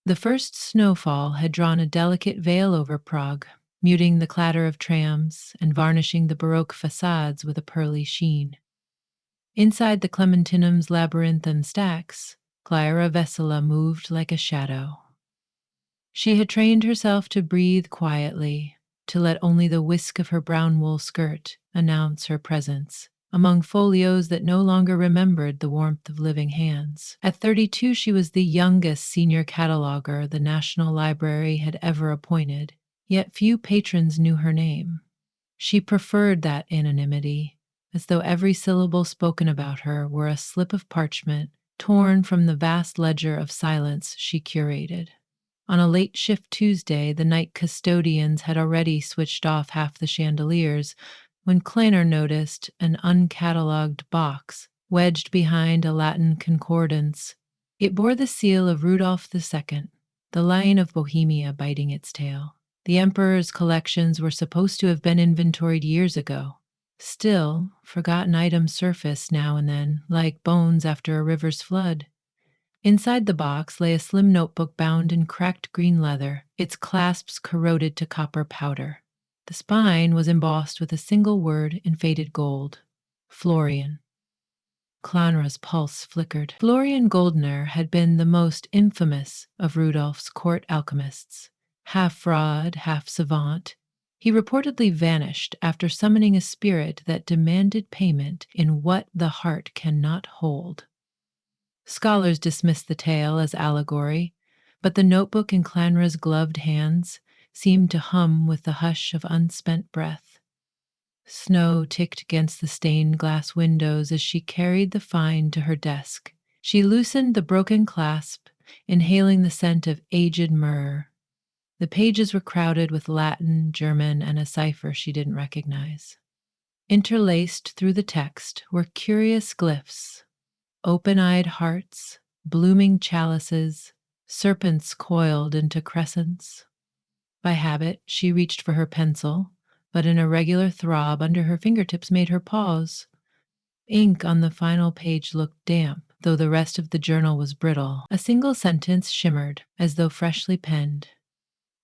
The first snowfall had drawn a delicate veil over Prague, muting the clatter of trams and varnishing the Baroque facades with a pearly sheen. Inside the Clementinum's labyrinthine stacks, Clara Vesela moved like a shadow. She had trained herself to breathe quietly, to let only the whisk of her brown wool skirt announce her presence among folios that no longer remembered the warmth of living hands. At 32, she was the youngest senior cataloger the National Library had ever appointed, yet few patrons knew her name. She preferred that anonymity, as though every syllable spoken about her were a slip of parchment torn from the vast ledger of silence she curated. On a late shift Tuesday, the night custodians had already switched off half the chandeliers when Kleiner noticed an uncatalogued box wedged behind a Latin concordance. It bore the seal of Rudolph II, the Lion of Bohemia biting its tail. The emperor's collections were supposed to have been inventoried years ago. Still, forgotten items surfaced now and then, like bones after a river's flood. Inside the box lay a slim notebook bound in cracked green leather, its clasps corroded to copper powder. The spine was embossed with a single word in faded gold: Florian. Clanra's pulse flickered. Florian Goldner had been the most infamous of Rudolph's court alchemists. Half fraud, half savant, he reportedly vanished after summoning a spirit that demanded payment in what the heart cannot hold. Scholars dismissed the tale as allegory, but the notebook in Clanra's gloved hands seemed to hum with the hush of unspent breath. Snow ticked against the stained glass windows as she carried the find to her desk. She loosened the broken clasp, inhaling the scent of aged myrrh. The pages were crowded with Latin, German, and a cipher she didn't recognize. Interlaced through the text were curious glyphs: open-eyed hearts, blooming chalices, serpents coiled into crescents. By habit, she reached for her pencil, but an irregular throb under her fingertips made her pause. Ink on the final page looked damp, though the rest of the journal was brittle. A single sentence shimmered, as though freshly penned.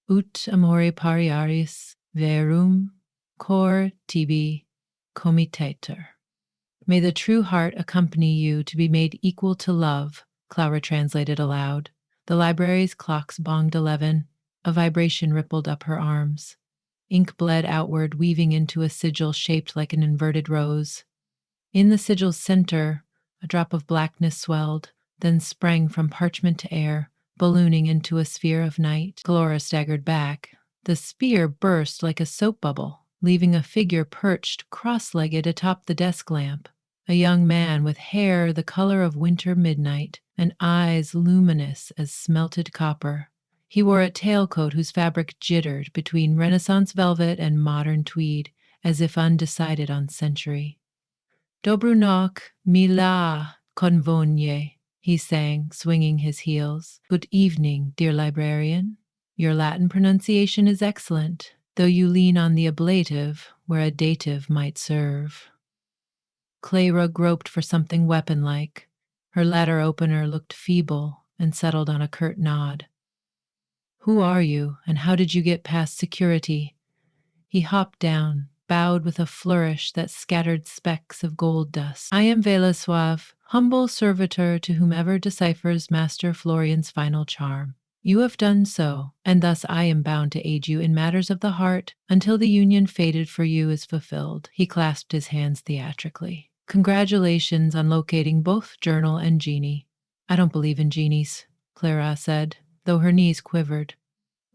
Ut amore pariaris verum cor tibi comitator. May the true heart accompany you to be made equal to love, Clara translated aloud. The library's clocks bonged 11. A vibration rippled up her arms. Ink bled outward, weaving into a sigil shaped like an inverted rose. In the sigil's center, a drop of blackness swelled, then sprang from parchment to air, ballooning into a sphere of night. Clara staggered back. The sphere burst like a soap bubble, leaving a figure perched cross-legged atop the desk lamp. A young man with hair the color of winter midnight and eyes luminous as smelted copper. He wore a tailcoat whose fabric jittered between Renaissance velvet and modern tweed, as if undecided on century. Dobru noc, mila convogne, he sang, swinging his heels. Good evening, dear librarian. Your Latin pronunciation is excellent, though you lean on the ablative where a dative might serve. Clara groped for something weapon-like. Her letter opener looked feeble and settled on a curt nod. Who are you, and how did you get past security? He hopped down, bowed with a flourish that scattered specks of gold dust. I am Velesoav, humble servitor to whomever deciphers Master Florian's final charm. You have done so, and thus I am bound to aid you in matters of the heart until the union fated for you is fulfilled. He clasped his hands theatrically. Congratulations on locating both Journal and Genie. I don't believe in genies, Clara said, though her knees quivered.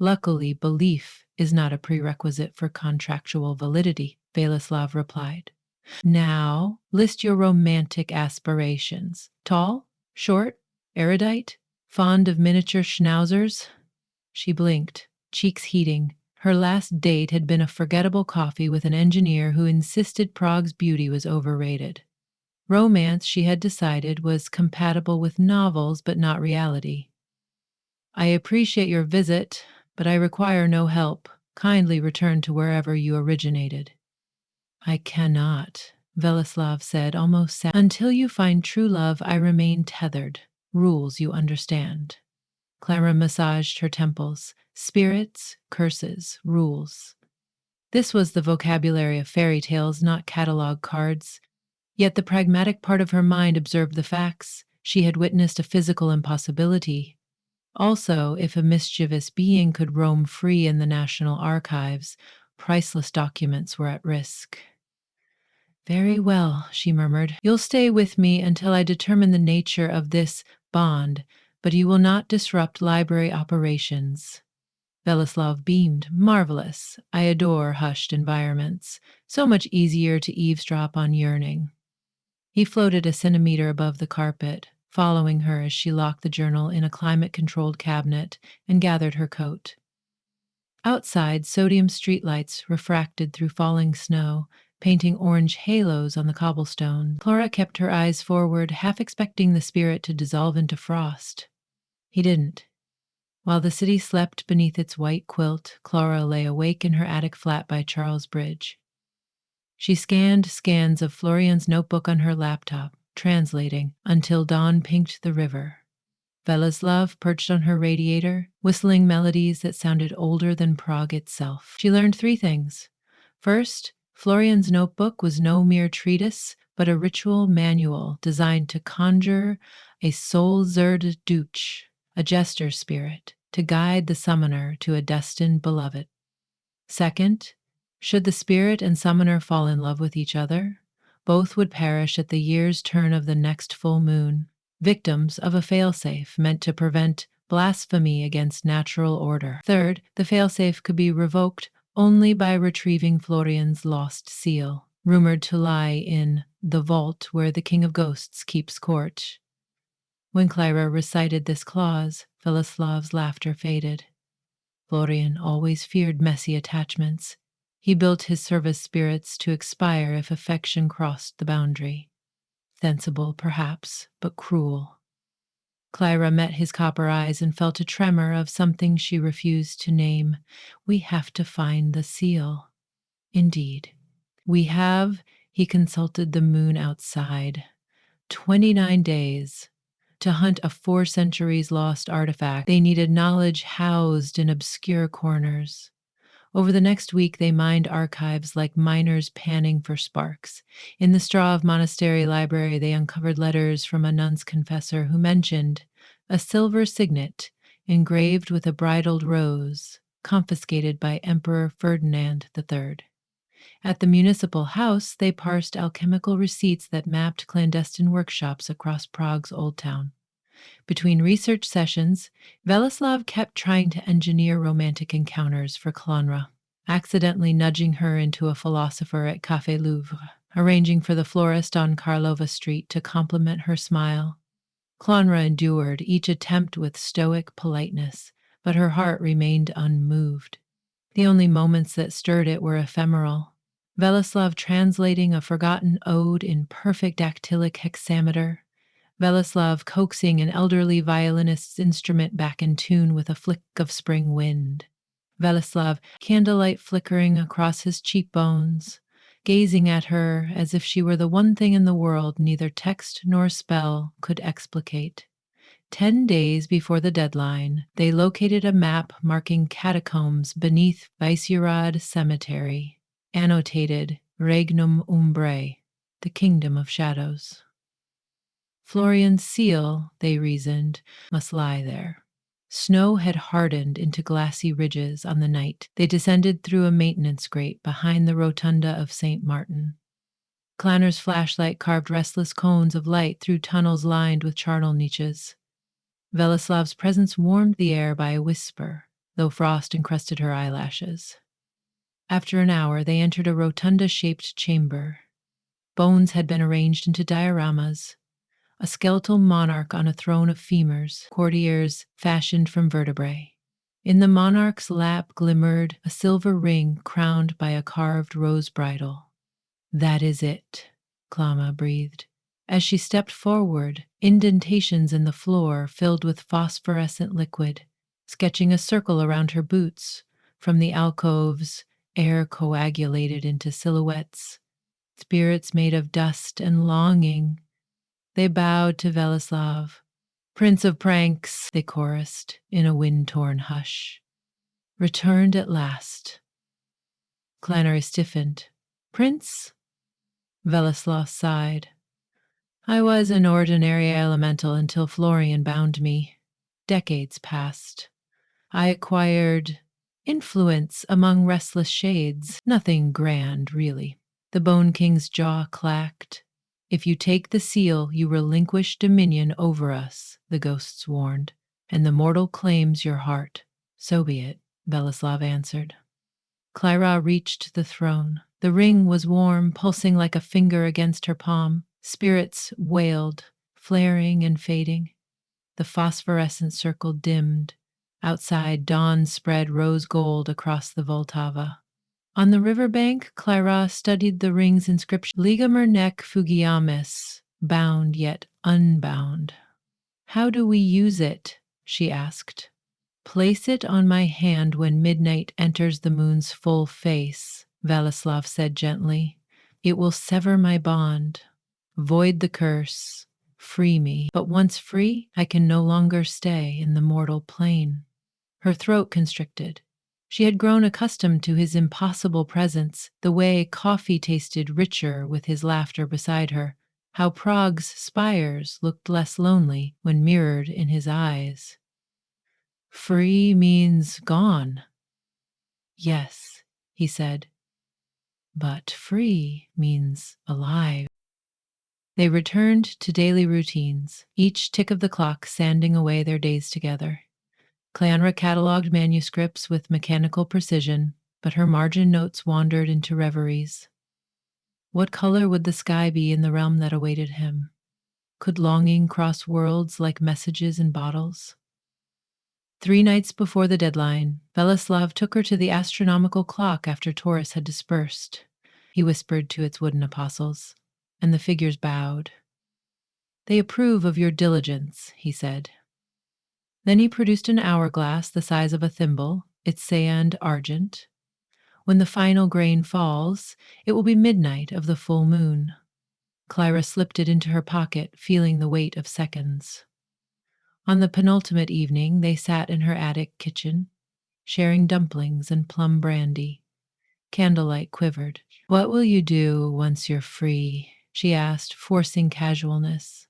Luckily, belief is not a prerequisite for contractual validity, Veleslav replied. Now, list your romantic aspirations. Tall, short, erudite, fond of miniature schnauzers? She blinked, cheeks heating. Her last date had been a forgettable coffee with an engineer who insisted Prague's beauty was overrated. Romance, she had decided, was compatible with novels but not reality. I appreciate your visit, but I require no help. Kindly return to wherever you originated. I cannot, Veleslav said, almost sad. Until you find true love, I remain tethered. Rules, you understand. Clara massaged her temples. Spirits, curses, rules. This was the vocabulary of fairy tales, not catalog cards. Yet the pragmatic part of her mind observed the facts. She had witnessed a physical impossibility. Also, if a mischievous being could roam free in the National Archives, priceless documents were at risk. Very well, she murmured. You'll stay with me until I determine the nature of this bond, but you will not disrupt library operations. Velislav beamed. Marvelous. I adore hushed environments. So much easier to eavesdrop on yearning. He floated a centimeter above the carpet, following her as she locked the journal in a climate-controlled cabinet and gathered her coat. Outside, sodium streetlights refracted through falling snow, painting orange halos on the cobblestone. Clara kept her eyes forward, half expecting the spirit to dissolve into frost. He didn't. While the city slept beneath its white quilt, Clara lay awake in her attic flat by Charles Bridge. She scanned scans of Florian's notebook on her laptop, translating, until dawn pinked the river. Velislav perched on her radiator, whistling melodies that sounded older than Prague itself. She learned 3 things. First, Florian's notebook was no mere treatise, but a ritual manual designed to conjure a soul Zerd-Duch, a jester spirit, to guide the summoner to a destined beloved. Second, should the spirit and summoner fall in love with each other, both would perish at the year's turn of the next full moon, victims of a failsafe meant to prevent blasphemy against natural order. Third, the failsafe could be revoked only by retrieving Florian's lost seal, rumored to lie in the vault where the King of Ghosts keeps court. When Clara recited this clause, Velislav's laughter faded. Florian always feared messy attachments. He built his service spirits to expire if affection crossed the boundary. Sensible, perhaps, but cruel. Clara met his copper eyes and felt a tremor of something she refused to name. We have to find the seal. Indeed. We have, he consulted the moon outside. 29 days. To hunt a 4 centuries lost artifact, they needed knowledge housed in obscure corners. Over the next week, they mined archives like miners panning for sparks. In the straw of monastery library, they uncovered letters from a nun's confessor who mentioned a silver signet engraved with a bridled rose, confiscated by Emperor Ferdinand III. At the municipal house, they parsed alchemical receipts that mapped clandestine workshops across Prague's Old Town. Between research sessions, Velislav kept trying to engineer romantic encounters for Clanra, accidentally nudging her into a philosopher at Café Louvre, arranging for the florist on Karlova Street to compliment her smile. Clanra endured each attempt with stoic politeness, but her heart remained unmoved. The only moments that stirred it were ephemeral. Velislav translating a forgotten ode in perfect dactylic hexameter, Velislav coaxing an elderly violinist's instrument back in tune with a flick of spring wind. Velislav, candlelight flickering across his cheekbones, gazing at her as if she were the one thing in the world neither text nor spell could explicate. 10 days before the deadline, they located a map marking catacombs beneath Visegrad Cemetery, annotated Regnum Umbrae, the Kingdom of Shadows. Florian's seal, they reasoned, must lie there. Snow had hardened into glassy ridges on the night they descended through a maintenance grate behind the rotunda of St. Martin. Clanner's flashlight carved restless cones of light through tunnels lined with charnel niches. Velislav's presence warmed the air by a whisper, though frost encrusted her eyelashes. After an hour, they entered a rotunda-shaped chamber. Bones had been arranged into dioramas. A skeletal monarch on a throne of femurs, courtiers fashioned from vertebrae. In the monarch's lap glimmered a silver ring crowned by a carved rose bridle. That is it, Klama breathed. As she stepped forward, indentations in the floor filled with phosphorescent liquid, sketching a circle around her boots. From the alcoves, air coagulated into silhouettes, spirits made of dust and longing. They bowed to Velislav. Prince of pranks, they chorused in a wind-torn hush. Returned at last. Clannery stiffened. Prince? Veleslav sighed. I was an ordinary elemental until Florian bound me. Decades passed. I acquired influence among restless shades. Nothing grand, really. The Bone King's jaw clacked. If you take the seal, you relinquish dominion over us, the ghosts warned, and the mortal claims your heart. So be it, Belislav answered. Clyra reached the throne. The ring was warm, pulsing like a finger against her palm. Spirits wailed, flaring and fading. The phosphorescent circle dimmed. Outside, dawn spread rose gold across the Vltava. On the riverbank, Clyra studied the ring's inscription, Ligamer nec fugiamis, bound yet unbound. How do we use it? She asked. Place it on my hand when midnight enters the moon's full face, Veleslav said gently. It will sever my bond, void the curse, free me. But once free, I can no longer stay in the mortal plane. Her throat constricted. She had grown accustomed to his impossible presence, the way coffee tasted richer with his laughter beside her, how Prague's spires looked less lonely when mirrored in his eyes. Free means gone. Yes, he said, but free means alive. They returned to daily routines, each tick of the clock sanding away their days together. Clanra catalogued manuscripts with mechanical precision, but her margin notes wandered into reveries. What color would the sky be in the realm that awaited him? Could longing cross worlds like messages in bottles? 3 nights before the deadline, Veleslav took her to the astronomical clock after Taurus had dispersed. He whispered to its wooden apostles, and the figures bowed. They approve of your diligence, he said. Then he produced an hourglass the size of a thimble, its sand argent. When the final grain falls, it will be midnight of the full moon. Clyra slipped it into her pocket, feeling the weight of seconds. On the penultimate evening, they sat in her attic kitchen, sharing dumplings and plum brandy. Candlelight quivered. What will you do once you're free? She asked, forcing casualness.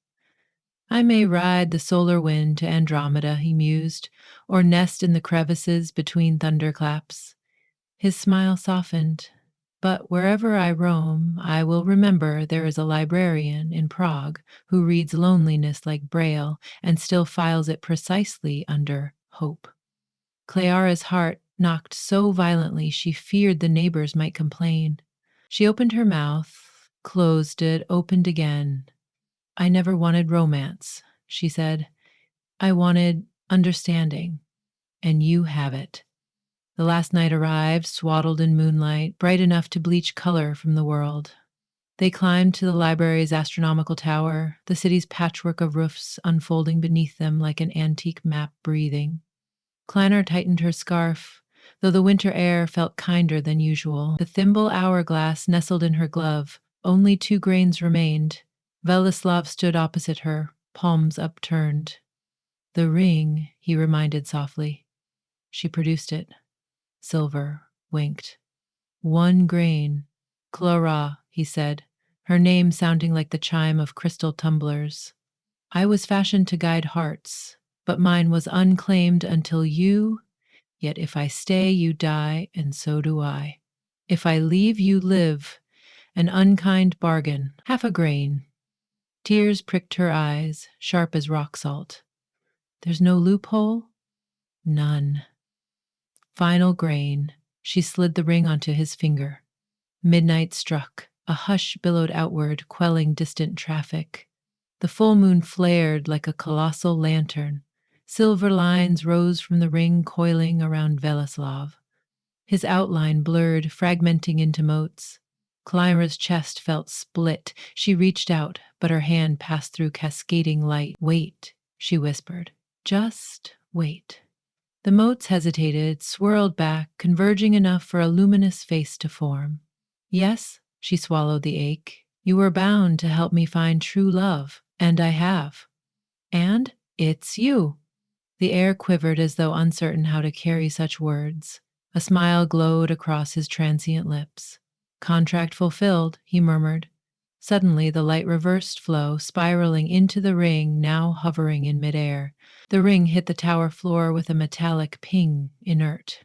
I may ride the solar wind to Andromeda, he mused, or nest in the crevices between thunderclaps. His smile softened. But wherever I roam, I will remember there is a librarian in Prague who reads loneliness like Braille and still files it precisely under hope. Cleara's heart knocked so violently she feared the neighbors might complain. She opened her mouth, closed it, opened again. I never wanted romance, she said. I wanted understanding, and you have it. The last night arrived, swaddled in moonlight, bright enough to bleach color from the world. They climbed to the library's astronomical tower, the city's patchwork of roofs unfolding beneath them like an antique map breathing. Kleiner tightened her scarf, though the winter air felt kinder than usual. The thimble hourglass nestled in her glove. Only 2 grains remained. Veleslav stood opposite her, palms upturned. The ring, he reminded softly. She produced it. Silver winked. 1 grain. Clara, he said, her name sounding like the chime of crystal tumblers. I was fashioned to guide hearts, but mine was unclaimed until you, yet if I stay, you die, and so do I. If I leave, you live, an unkind bargain, 1/2 grain. Tears pricked her eyes, sharp as rock salt. There's no loophole? None. Final grain. She slid the ring onto his finger. Midnight struck. A hush billowed outward, quelling distant traffic. The full moon flared like a colossal lantern. Silver lines rose from the ring coiling around Veleslav. His outline blurred, fragmenting into motes. Clyra's chest felt split. She reached out, but her hand passed through cascading light. Wait, she whispered. Just wait. The motes hesitated, swirled back, converging enough for a luminous face to form. Yes, she swallowed the ache. You were bound to help me find true love, and I have. And It's you. The air quivered as though uncertain how to carry such words. A smile glowed across his transient lips. Contract fulfilled, he murmured. Suddenly, the light reversed flow, spiraling into the ring, now hovering in midair. The ring hit the tower floor with a metallic ping, inert.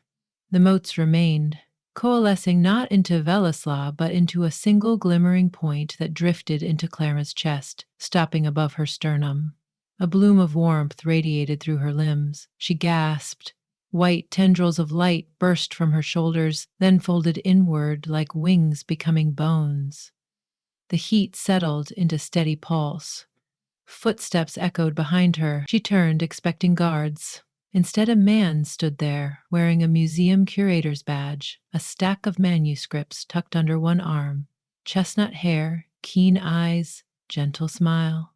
The motes remained, coalescing not into Velislav, but into a single glimmering point that drifted into Clara's chest, stopping above her sternum. A bloom of warmth radiated through her limbs. She gasped. White tendrils of light burst from her shoulders, then folded inward like wings becoming bones. The heat settled into steady pulse. Footsteps echoed behind her. She turned, expecting guards. Instead, a man stood there, wearing a museum curator's badge, a stack of manuscripts tucked under one arm, chestnut hair, keen eyes, gentle smile.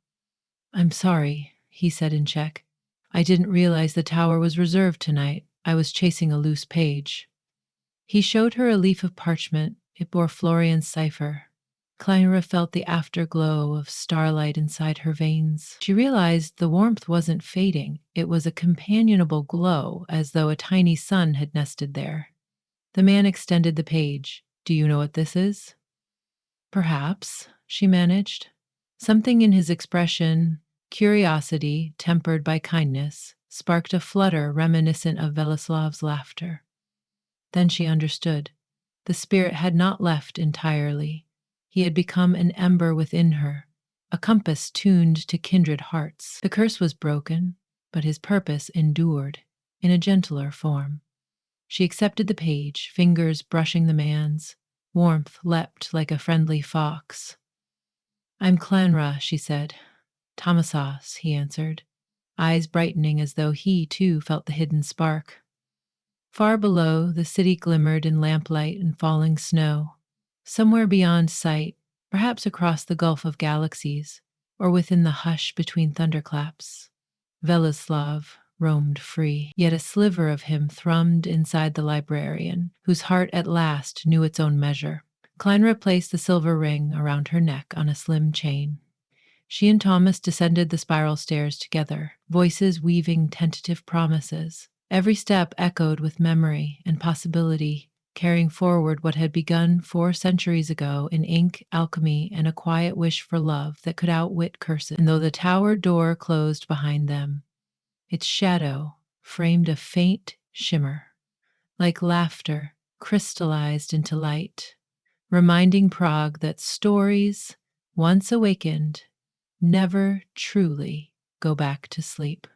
"I'm sorry," he said in Czech. "I didn't realize the tower was reserved tonight. I was chasing a loose page." He showed her a leaf of parchment. It bore Florian's cipher. Clara felt the afterglow of starlight inside her veins. She realized the warmth wasn't fading. It was a companionable glow, as though a tiny sun had nested there. The man extended the page. "Do you know what this is?" "Perhaps," she managed. Something in his expression, curiosity tempered by kindness, sparked a flutter reminiscent of Velislav's laughter. Then she understood. The spirit had not left entirely. He had become an ember within her, a compass tuned to kindred hearts. The curse was broken, but his purpose endured, in a gentler form. She accepted the page, fingers brushing the man's. Warmth leapt like a friendly fox. "I'm Clanra," she said. "Tomasas," he answered, eyes brightening as though he, too, felt the hidden spark. Far below, the city glimmered in lamplight and falling snow. Somewhere beyond sight, perhaps across the gulf of galaxies, or within the hush between thunderclaps, Velislav roamed free. Yet a sliver of him thrummed inside the librarian, whose heart at last knew its own measure. Klein replaced the silver ring around her neck on a slim chain. She and Thomas descended the spiral stairs together, voices weaving tentative promises. Every step echoed with memory and possibility, carrying forward what had begun 4 centuries ago in ink, alchemy, and a quiet wish for love that could outwit curses. And though the tower door closed behind them, its shadow framed a faint shimmer, like laughter crystallized into light, reminding Prague that stories, once awakened, never truly go back to sleep.